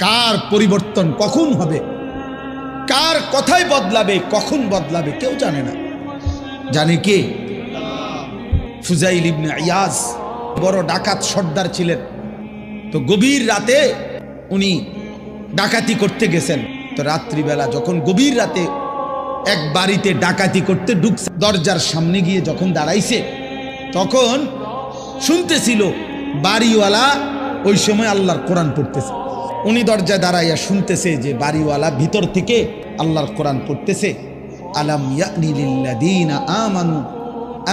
কার পরিবর্তন কখন হবে, কার কথায় বদলাবে, কখন বদলাবে কেউ জানে না। জানে কে? ফুজাইল ইবনে ইয়াজ বড় ডাকাত সর্দার ছিলেন। তো গভীর রাতে উনি ডাকাতি করতে গেছেন। তো রাত্রিবেলা যখন গভীর রাতে এক বাড়িতে ডাকাতি করতে ঢুকছে, দরজার সামনে গিয়ে যখন দাঁড়াইছে তখন শুনতেছিল বাড়িওয়ালা ওই সময় আল্লাহর কোরআন পড়তেছে। উনি দরজায় দাঁড়াইয়া শুনতেছে যে বাড়িওয়ালা ভিতর থেকে আল্লাহর কোরআন পড়তেছে, আলাম ইয়ানি লিল্লাযীনা আমানু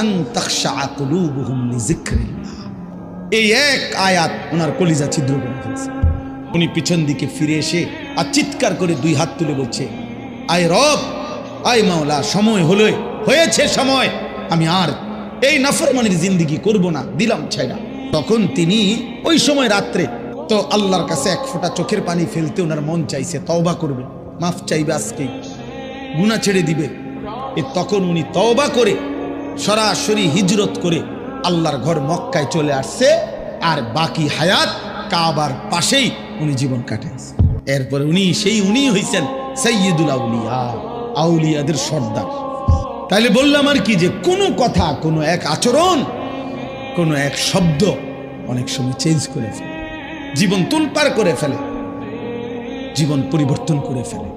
আন তাখশা কুলুবুহুম লিযিকরিল্লাহ। এই এক আয়াত ওনার কলিজা ছিদ্র করে ফেলছে। উনি পিছন দিকে ফিরে এসে আর চিৎকার করে দুই হাত তুলে বলছে, আয় রব, আয় মাওলা, সময় হলো, হয়েছে সময়, আমি আর এই নাফরমানির জিন্দেগি করব না, দিলাম ছাইড়া। তখন তিনি ওই সময় রাত্রে তো আল্লাহর কাছে এক ফোঁটা চোখের পানি ফেলতে ওনার মন চাইছে, তওবা করবে, মাফ চাইবে, আজকে গুনাহ ছেড়ে দিবে। তখন উনি তওবা করে সরাসরি হিজরত করে আল্লাহর ঘর মক্কায় চলে আসছে, আর বাকি হায়াত কাবার পাশেই উনি জীবন কাটাইছে। এরপরে উনি হইছেন সাইয়্যিদুল আউলিয়া, আউলিয়াদের সর্দার। তাইলে বললাম আর কি, যে কোনো কথা, কোনো এক আচরণ, কোনো এক শব্দ অনেক সময় চেঞ্জ করে ফেলে, জীবন তুলপার করে ফেলে, জীবন পরিবর্তন করে ফেলে।